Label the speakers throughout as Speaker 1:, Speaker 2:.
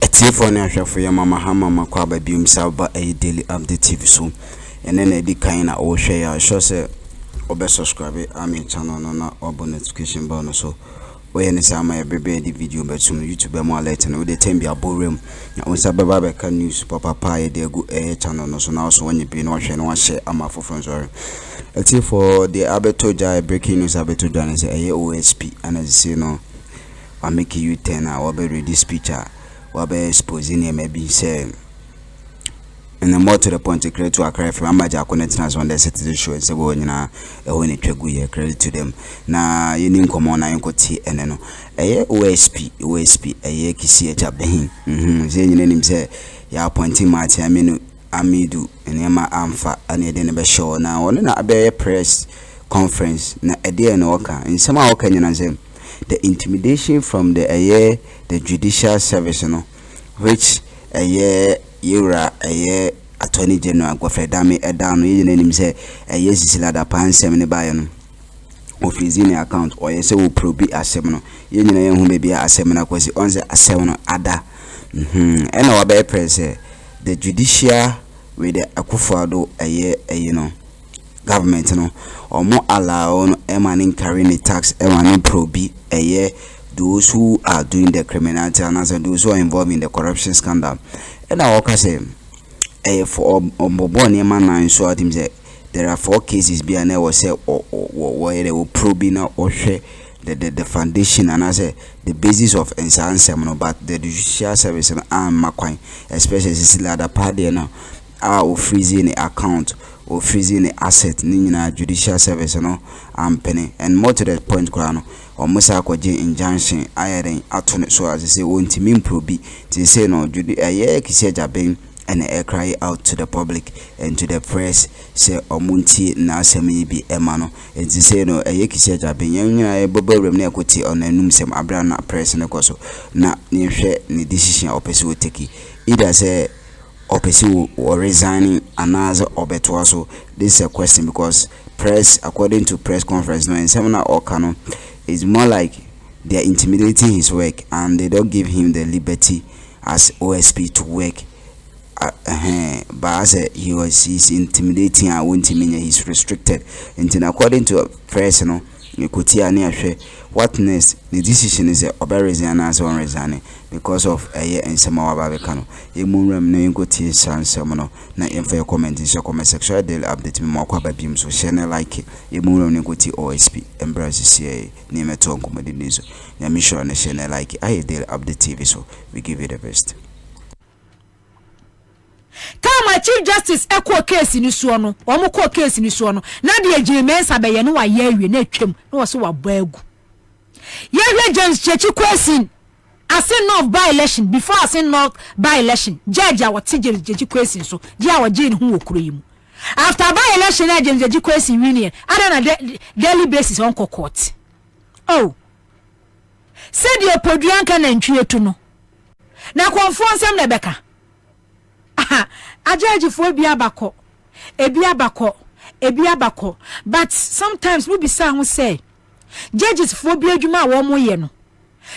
Speaker 1: Tifo ne ahwefo ya mama hama makwa ba bium saba daily update TV so ene na edi kan na wo hwe ya sure say obe subscribe ami channel no na obo notification bell no so we ne sama ya bebe di video betum YouTube mo alert na we dey tembi aborem na wo sababa be kan news papa ya dey go channel no so na so wonye bi na hwe na wa share ama foforo sorry Tifo the abetoja breaking news abetoja na say OSP and as say no I make you 10 or be read this picture wabe exposing him maybe say and then more to the point to create to a credit from Amaja connecting on the citizen show and say well nyina when it twegu credit to them na yini nkomo na ynkoti ene no OSP kisi agyabeng say nyina nim say ya appointing Martin Amidu enema amfa ane de ne be show na one na abe press conference na ede na oka nsema oka nyina say the intimidation from the judicial service no which yura attorney general Gofredame edano yenenim say sisila da pansem ne baye no ofizini account or say wo probi asem no yenyina ye hu be bia asem na kwasi onse asem no ada ena wa be press the judicial with the akufado no government no omo allow no emanin carrying tax emanin probi those who are doing the criminality and as those who are involved in the corruption scandal and I also say for omboboni man so atim say there are 4 cases be and was say or they will probe now or share the foundation and I say the basis of ensansem but the judicial service and makwan especially sila da party now are freezing the account or freezing the asset nina judicial service no penny and more to the point kwano or musa kwaje injunction ayeren atone so as say won't mean probi to say no kisi agyabeng and cry out to the public and to the press say omunti na asemi bi emano and to say no kisi agyabeng nyina boborem na ekoti on anum sem abra na press ne koso na ne hwe ne decision opese wo take either say opesi or resigning another obeto so this is a question because press according to press conference no in seminar or canon is more like they are intimidating his work and they don't give him the liberty as OSP to work but as he's intimidating and won't mean he's restricted and according to press no what next the decision is obe resign as on resigning because of and some of our kano emunrem na ynkoti sansem no na emfa comment in comment section daily update me mo kwa babim so share na like emunrem na ynkoti OSP embrace CA ni meto nkomadi nizo ya mission na share na like daily update TV so we give you the best.
Speaker 2: Kama Chief Justice ekwo case ni so no omo ko case ni so no na de agreement abeye no wa ye awie na atwam na wo so wa boagu ye hwe James Chechi question asin of by election before asin not by election judge a what James Chechi question so dia wa je ni hu okuro yimu after by election na James Chechi question win ada na daily basis on court oh said your poduanka na ntwe to no na konfo nsem na beka ajaji fo ebi abako but sometimes we be say who say judges fo bi adwuma wo mo ye no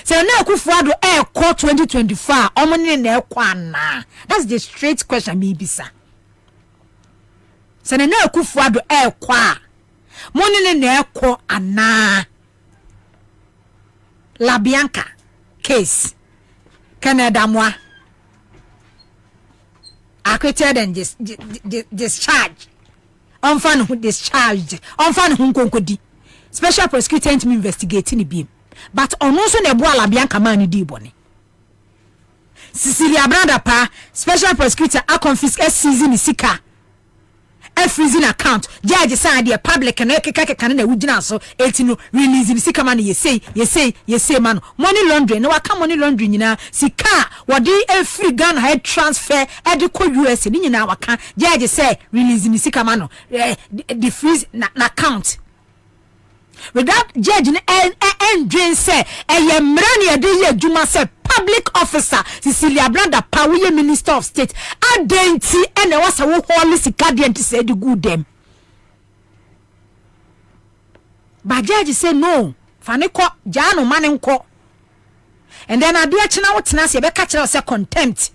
Speaker 2: say na akufuado court 2024 omo ne na ekwa na that's the straight question me bisa say na akufuado kwa mo ne na ekwa ana la bianca case Canada moi acquitted and discharged. Unfan who discharged. Unfan who konkodi. Special prosecutor investigating the beam. But on also ne boa la bianca mani di boni. Cecilia Branda pa special prosecutor a confiscate season sika. A freezing account. Judge say the public and ekeka kan na wugina so etino release sika man ye say man money laundering no aka money laundering nyina sika wodi a free gun head transfer e de ko US ni nyina waka judge say release sika man the freeze na account without judge and drain say e mra na de ye adwuma say public officer Cecilia Branda Power Minister of State adenti ene wasa wo holy sikadient say the good them but judge say no fane ko jano mane nko And then I dear china what tenacity be catch us contempt.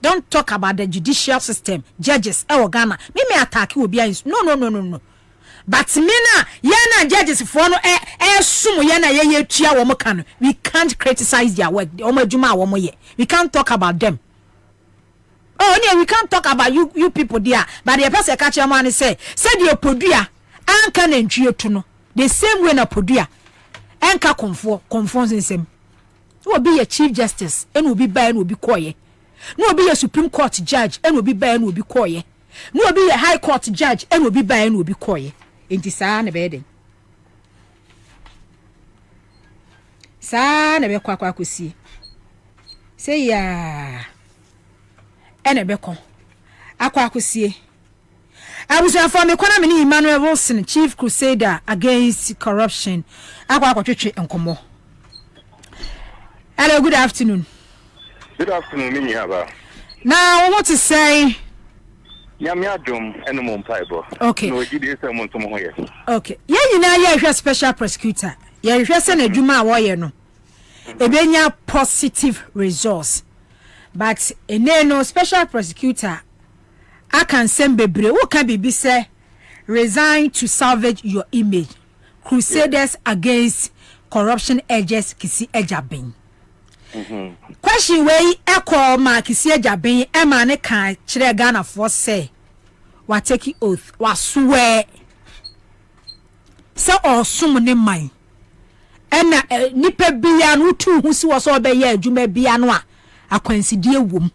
Speaker 2: Don't talk about the judicial system, judges, Ghana. Me attack you be no. But mina yana judges for no sumo yana ye tia wo kan. We can't criticize their work. We can't talk about them. Oh yeah, we can't talk about you people there. But the person catch your man say the producer anka na ntwie to no. The same way na producer anka conforms in same. No be a chief justice and will be by and will be quiet. No be a Supreme Court judge and will be by and will be quiet. No be a High Court judge and will be by and will be quiet. Inti saa na beden. Saa na be kwa kusi. Say ya. Ene be kon. Akwa kusi. Abusu for me kwana me ni Emmanuel Wilson, Chief Crusader Against Corruption. Akwa twetwe enkomo. Hello, good afternoon.
Speaker 3: Good afternoon, Minyaba.
Speaker 2: Now, what to say?
Speaker 3: Yamiadum and Mompaibo.
Speaker 2: Okay.
Speaker 3: No, you
Speaker 2: okay. Yeah, you know, you're a special prosecutor. You're just a Juma warrior, no. A positive results. But no special prosecutor, I can send Bebre, who can be say, resign to salvage your image. Crusaders against corruption edges, Kesi agyabeng. Question way Akroma Kesi agyabeng Emma ne kan kire Ghana for say wa take oath wa swear so osum ne man ena nipa bia no tu hu si wo so be ye adwuma bia no a akwansidie wom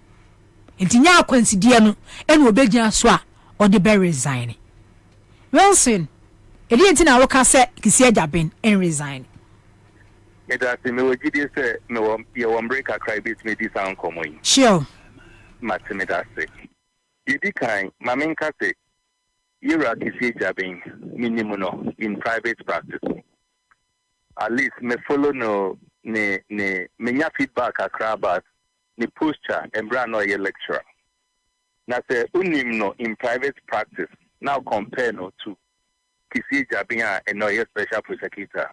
Speaker 2: entinya akwansidie no ena obegina so a ode be resign. Wilson edi entina wo ka say Kesi agyabeng en resign.
Speaker 3: Me wo gidi say me wo break a cry bit me this an common.
Speaker 2: Sure.
Speaker 3: Matime da say. Yedi kan mamenka say Yira Kesi agyabeng minimum no in private practice. At least me follow no me nya feedback akra about ni posture and brand no ye lecturer. Na say unim no in private practice now compare no to Kesi agyabeng and no ye special prosecutor.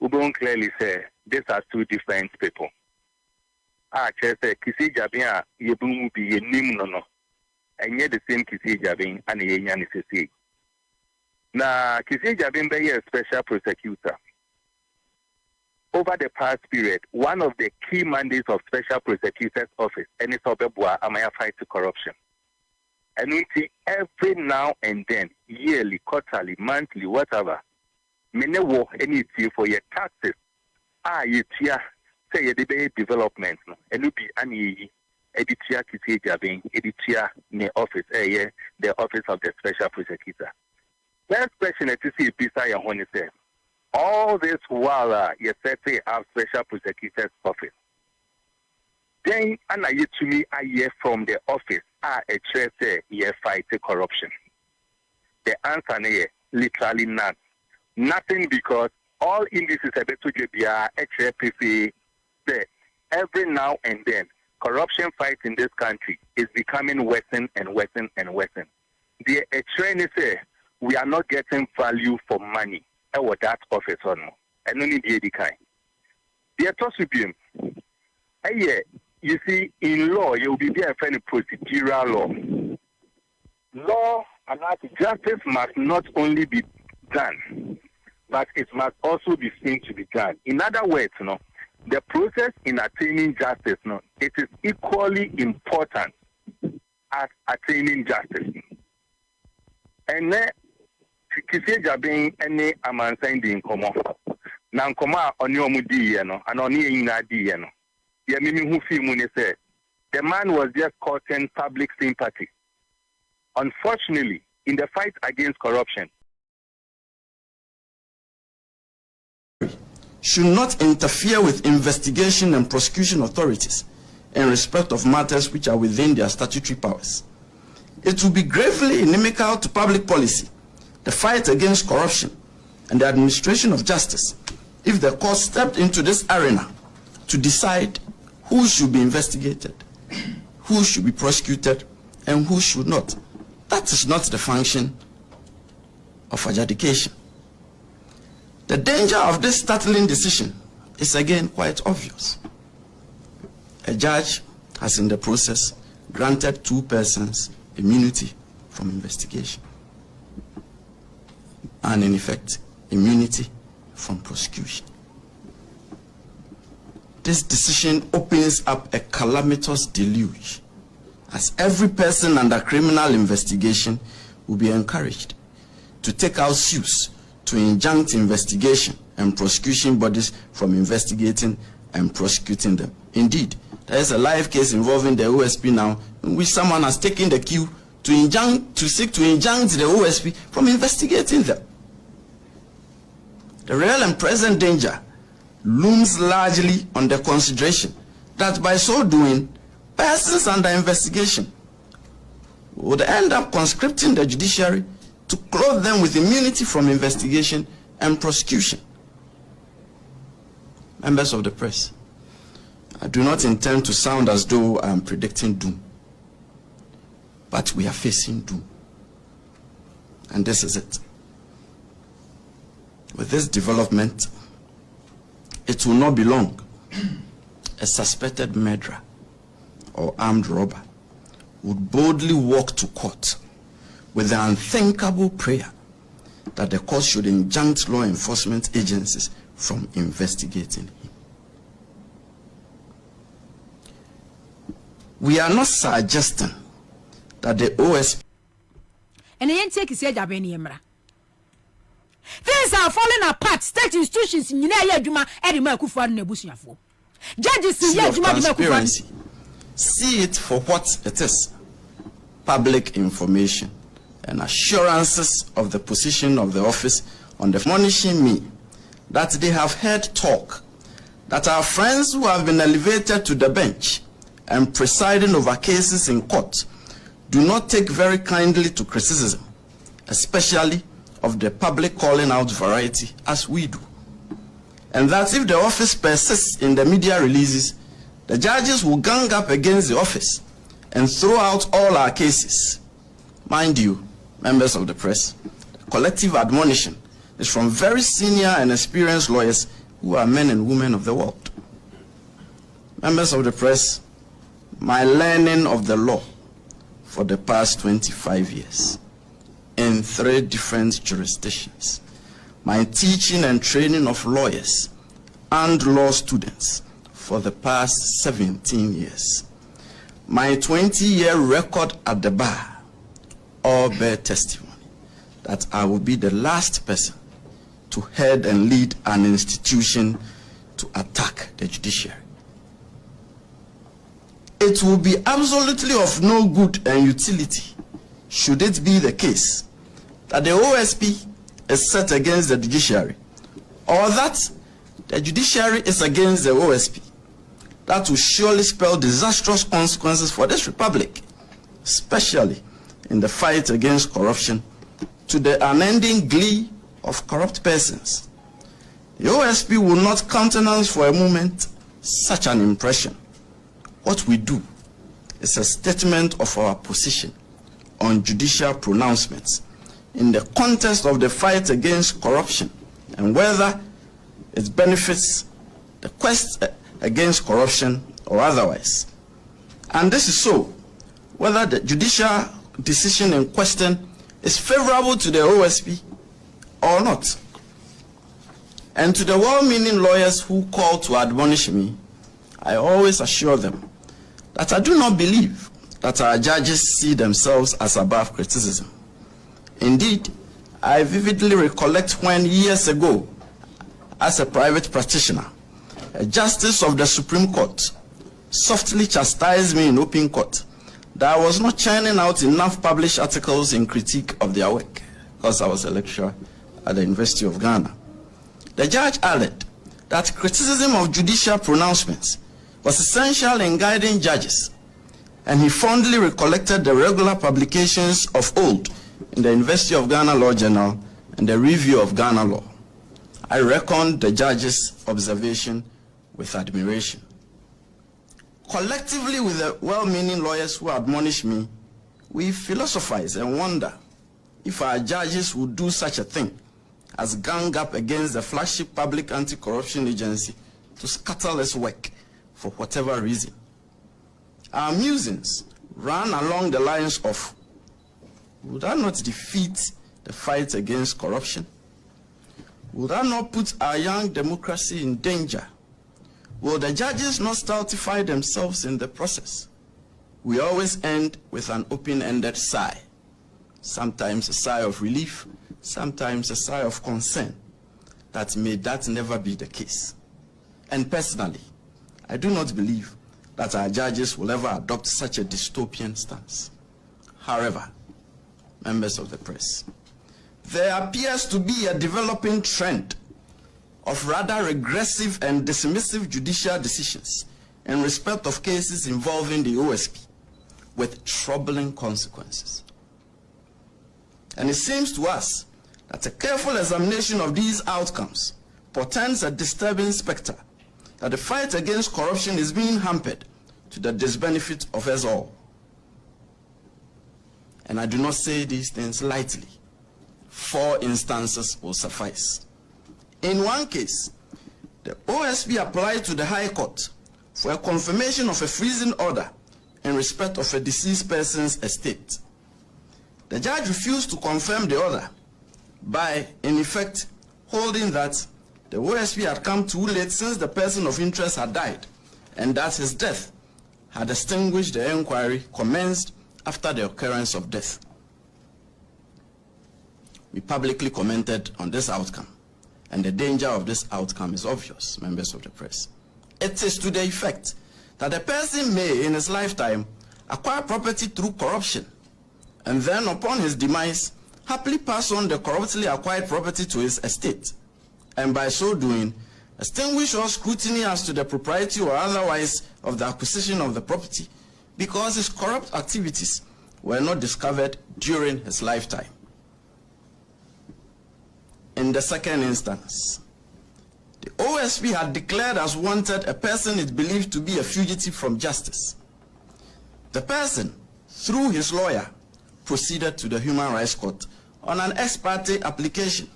Speaker 3: Ubon clearly say these are two different people. Say Kesi agyabeng yebun be ye nim no. And yet the same Kesi agyabeng and ye nyani sesi. Na Kesi agyabeng be a special prosecutor. Over the past period, one of the key mandates of special prosecutor's office and its obebua amaya fight to corruption. And we see every now and then, yearly, quarterly, monthly, whatever. Mene wo any tea for your taxes. Ye tia say ye debe development no. Enu bi ani editia Kesi agyabeng editia ne office the office of the special prosecutor. First question to see bisa ya hone say all this while you set up special prosecutor's office. Then ana ye to me a year from the office a church say ye fight corruption. The answer ne literally none. Nothing, because all indices are better to be HFPC say every now and then corruption fight in this country is becoming worse and worse and worse. The trend say we are not getting value for money. What that office on and only the kind. The Tosubim. You see, in law, you will be there for any procedural law. Law and justice must not only be done, but it must also be seen to be done. In other words, the process in attaining justice, it is equally important as attaining justice. And Kesi agyabeng any amansan di nkomo. Na nkomo a oni omudi ye no, ana oni nyina di ye no. Ye mimi hu fi mu ne say the man was just courting public sympathy. Unfortunately, in the fight against corruption,
Speaker 4: should not interfere with investigation and prosecution authorities in respect of matters which are within their statutory powers. It will be gravely inimical to public policy, the fight against corruption, and the administration of justice if the court stepped into this arena to decide who should be investigated, who should be prosecuted, and who should not. That is not the function of adjudication. The danger of this startling decision is again quite obvious. a judge has in the process granted 2 persons immunity from investigation and in effect immunity from prosecution. This decision opens up a calamitous deluge, as every person under criminal investigation will be encouraged to take out suits to injunct investigation and prosecution bodies from investigating and prosecuting them. Indeed, there is a live case involving the OSP now, in which someone has taken the cue to seek to injunct the OSP from investigating them. The real and present danger looms largely on the consideration that by so doing, persons under investigation would end up conscripting the judiciary to clothe them with immunity from investigation and prosecution. Members of the press, I do not intend to sound as though I am predicting doom, but we are facing doom. And this is it. With this development, it will not be long. A suspected murderer or armed robber would boldly walk to court with the unthinkable prayer that the court should injunct law enforcement agencies from investigating him. We are not suggesting that the OSP
Speaker 2: and the take is agyabeng. Things are falling apart. State institutions in Yaduma, Edima Kufan Nebusiafo. Judges in
Speaker 4: transparency. See it for what it is: public information and assurances of the position of the office on the admonishing me that they have heard talk that our friends who have been elevated to the bench and presiding over cases in court do not take very kindly to criticism, especially of the public calling out variety as we do. And that if the office persists in the media releases, the judges will gang up against the office and throw out all our cases. Mind you, members of the press, the collective admonition is from very senior and experienced lawyers who are men and women of the world. Members of the press, my learning of the law for the past 25 years in 3 different jurisdictions, my teaching and training of lawyers and law students for the past 17 years, my 20-year record at the bar, all bear testimony that I will be the last person to head and lead an institution to attack the judiciary. It will be absolutely of no good and utility should it be the case that the OSP is set against the judiciary, or that the judiciary is against the OSP. That will surely spell disastrous consequences for this republic, especially in the fight against corruption, to the unending glee of corrupt persons. The OSP will not countenance for a moment such an impression. What we do is a statement of our position on judicial pronouncements in the context of the fight against corruption and whether it benefits the quest against corruption or otherwise. And this is so whether the judicial decision in question is favorable to the OSP or not. And to the well-meaning lawyers who call to admonish me, I always assure them that I do not believe that our judges see themselves as above criticism. Indeed, I vividly recollect when years ago, as a private practitioner, a justice of the Supreme Court softly chastised me in open court that I was not churning out enough published articles in critique of their work, because I was a lecturer at the University of Ghana. The judge added that criticism of judicial pronouncements was essential in guiding judges, and he fondly recollected the regular publications of old in the University of Ghana Law Journal and the Review of Ghana Law. I reckoned the judge's observation with admiration. Collectively with the well-meaning lawyers who admonish me, we philosophize and wonder if our judges would do such a thing as gang up against the flagship public anti-corruption agency to scuttle its work for whatever reason, Our musings ran along the lines of, would that not defeat the fight against corruption? Will that not put our young democracy in danger? Will the judges not stultify themselves in the process? We always end with an open-ended sigh. Sometimes a sigh of relief, sometimes a sigh of concern. That may that never be the case. And personally, I do not believe that our judges will ever adopt such a dystopian stance. However, members of the press, there appears to be a developing trend of rather regressive and dismissive judicial decisions in respect of cases involving the OSP, with troubling consequences. And it seems to us that a careful examination of these outcomes portends a disturbing specter that the fight against corruption is being hampered to the disbenefit of us all. And I do not say these things lightly. 4 instances will suffice. In one case, the OSP applied to the High Court for a confirmation of a freezing order in respect of a deceased person's estate. The judge refused to confirm the order by, in effect, holding that the OSP had come too late since the person of interest had died, and that his death had extinguished the inquiry commenced after the occurrence of death. We publicly commented on this outcome, and the danger of this outcome is obvious, members of the press. It is to the effect that a person may, in his lifetime, acquire property through corruption, and then upon his demise, happily pass on the corruptly acquired property to his estate, and by so doing, extinguish all scrutiny as to the propriety or otherwise of the acquisition of the property, because his corrupt activities were not discovered during his lifetime. In the second instance, the OSP had declared as wanted a person it believed to be a fugitive from justice. The person, through his lawyer, proceeded to the Human Rights Court on an ex parte application,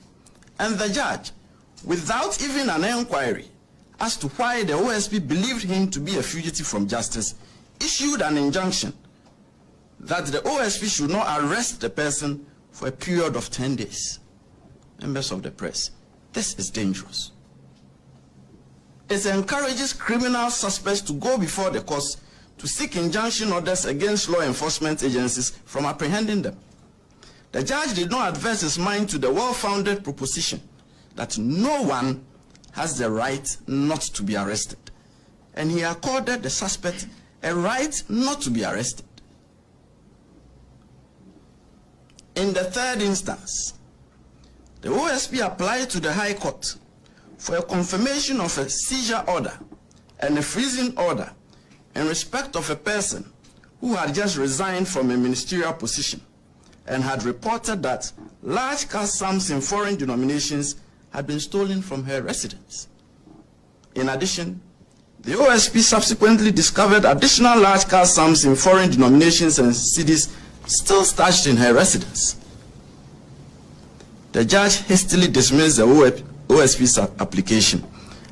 Speaker 4: and the judge, without even an inquiry as to why the OSP believed him to be a fugitive from justice, issued an injunction that the OSP should not arrest the person for a period of 10 days. Members of the press, this is dangerous. It encourages criminal suspects to go before the courts to seek injunction orders against law enforcement agencies from apprehending them. The judge did not adverse his mind to the well-founded proposition that no one has the right not to be arrested, and he accorded the suspect a right not to be arrested. In the third instance, the OSP applied to the High Court for a confirmation of a seizure order and a freezing order in respect of a person who had just resigned from a ministerial position and had reported that large cash sums in foreign denominations had been stolen from her residence. In addition, the OSP subsequently discovered additional large cash sums in foreign denominations and cedis still stashed in her residence. The judge hastily dismissed the OSP's application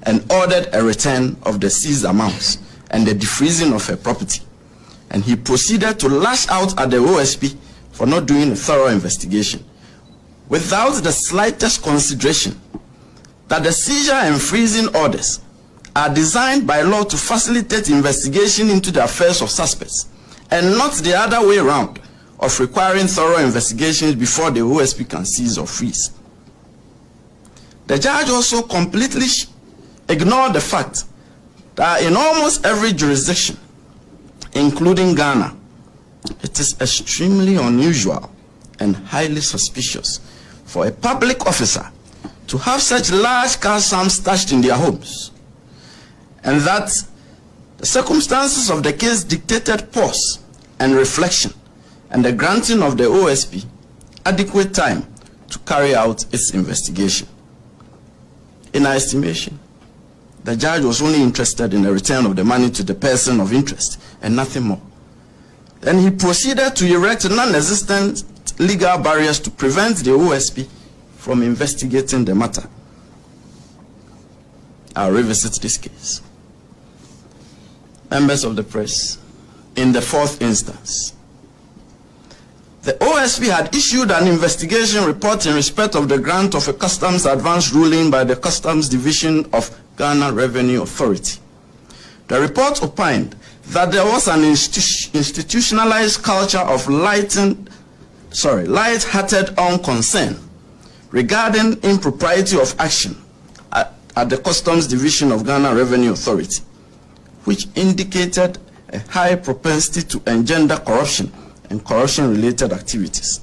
Speaker 4: and ordered a return of the seized amounts and the defreezing of her property. And he proceeded to lash out at the OSP for not doing a thorough investigation, without the slightest consideration that the seizure and freezing orders are designed by law to facilitate investigation into the affairs of suspects, and not the other way around, of requiring thorough investigations before the OSP can seize or freeze. The judge also completely ignored the fact that in almost every jurisdiction, including Ghana, it is extremely unusual and highly suspicious for a public officer to have such large cash sums stashed in their homes, and that the circumstances of the case dictated pause and reflection and the granting of the OSP adequate time to carry out its investigation. In our estimation, the judge was only interested in the return of the money to the person of interest and nothing more. Then he proceeded to erect non-existent legal barriers to prevent the OSP from investigating the matter. I'll revisit this case. Members of the press, in the fourth instance. The OSP had issued an investigation report in respect of the grant of a customs advance ruling by the Customs Division of Ghana Revenue Authority. The report opined that there was an institutionalized culture of light-hearted unconcern regarding impropriety of action at the Customs Division of Ghana Revenue Authority, which indicated a high propensity to engender corruption and corruption-related activities.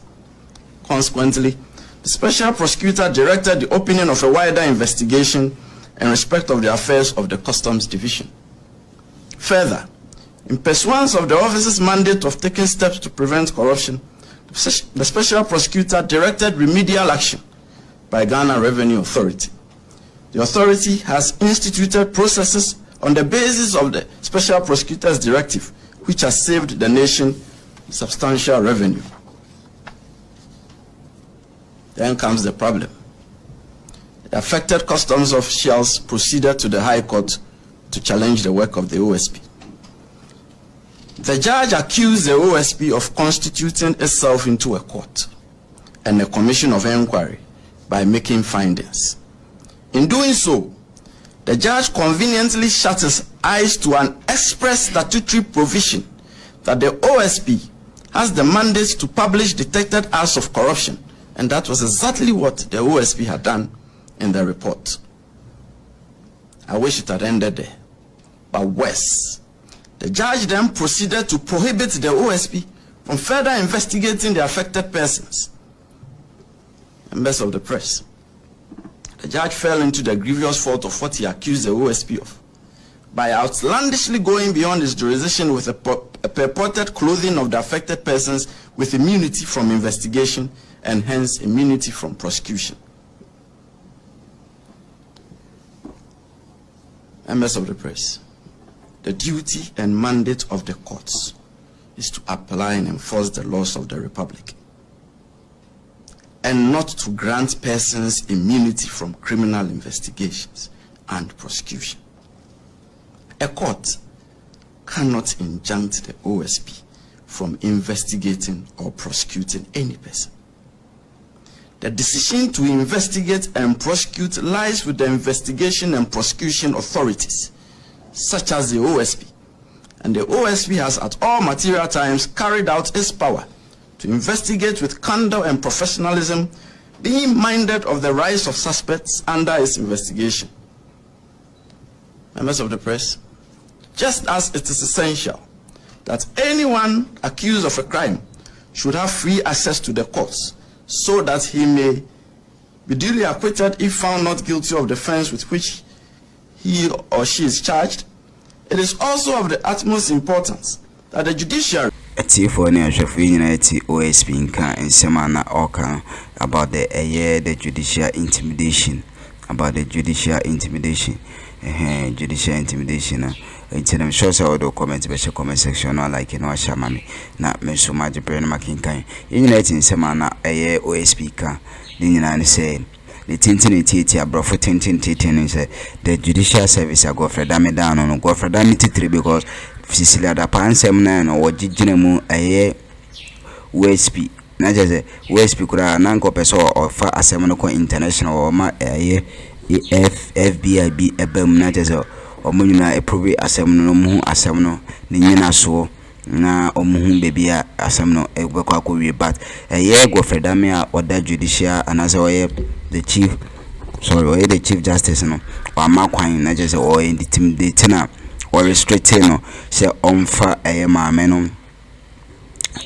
Speaker 4: Consequently, the Special Prosecutor directed the opening of a wider investigation in respect of the affairs of the Customs Division. Further, in pursuance of the office's mandate of taking steps to prevent corruption, the Special Prosecutor directed remedial action by Ghana Revenue Authority. The authority has instituted processes on the basis of the Special Prosecutor's directive, which has saved the nation substantial revenue. Then comes the problem. The affected customs officials proceeded to the High Court to challenge the work of the OSP. The judge accused the OSP of constituting itself into a court and a commission of inquiry by making findings. In doing so, the judge conveniently shut his eyes to an express statutory provision that the OSP has the mandate to publish detected acts of corruption, and that was exactly what the OSP had done in the report. I wish it had ended there, but worse. The judge then proceeded to prohibit the OSP from further investigating the affected persons. Members of the press, the judge fell into the grievous fault of what he accused the OSP of by outlandishly going beyond his jurisdiction with a purported clothing of the affected persons with immunity from investigation and hence immunity from prosecution. Members of the press, the duty and mandate of the courts is to apply and enforce the laws of the Republic, and not to grant persons immunity from criminal investigations and prosecution. A court cannot injunct the OSP from investigating or prosecuting any person. The decision to investigate and prosecute lies with the investigation and prosecution authorities, such as the OSP, and the OSP has at all material times carried out its power to investigate with candor and professionalism, being minded of the rights of suspects under its investigation. Members of the press, just as it is essential that anyone accused of a crime should have free access to the courts so that he may be duly acquitted if found not guilty of the offense with which he or she is charged, it is also of the utmost importance that the judiciary
Speaker 1: Rēṣignаты OSP in Semana Oka about the judicial intimidation, judicial intimidation. I'm sure so do comment be comment section or like no shamami na me so maji brain makinkan Rēṣignаты in Semana OSP ka dinina say the tintin titi abrofo tintin say the judicial service I go for dame down on go for dame titri because Cecilia da pansem na no wojigine mu OSP na je OSP kura na nko peso ofa asem no ko international o ma FBI ebem na je omunyuna approve asem no mu asem no ne nyina so na omuhu bebia asem no ebekwa akwe but go for dame a order judicial anaze the chief justice no o amakwan na je se o intimidate na or restricting no say onfa maame no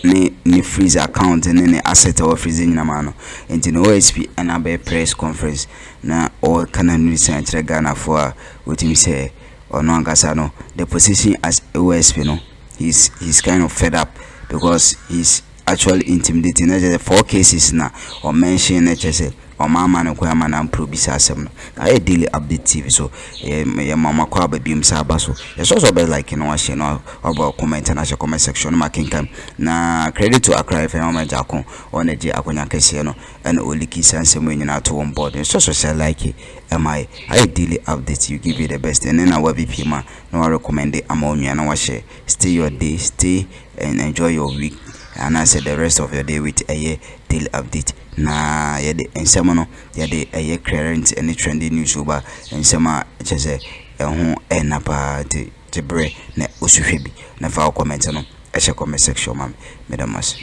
Speaker 1: ni freeze account and ni asset or freezing na mano enti no OSP and a press conference na all kana news center Ghana for what him say or no angasa no the position as OSP no he's kind of fed up because he's actually intimidating. There's 4 cases now or mention say mama no kwa ma na impro bi sa asem no I daily update TV so ye mama kwa ba biom sa ba so ye so be like no wa share no about comment na share comment section ma kinkan na credit to Akroma FM mama jako on eje akonya kese no and Likee sansem nyina to on board so share like I daily update you give you the best and then I will be ma no recommend it among you and wa share stay your day stay and enjoy your week and I said the rest of your day with a daily update na yede ensema no yede current any trendy news over ensema chese ho enapa te bre na osuhwe bi na fa comment no e comment section ma me damas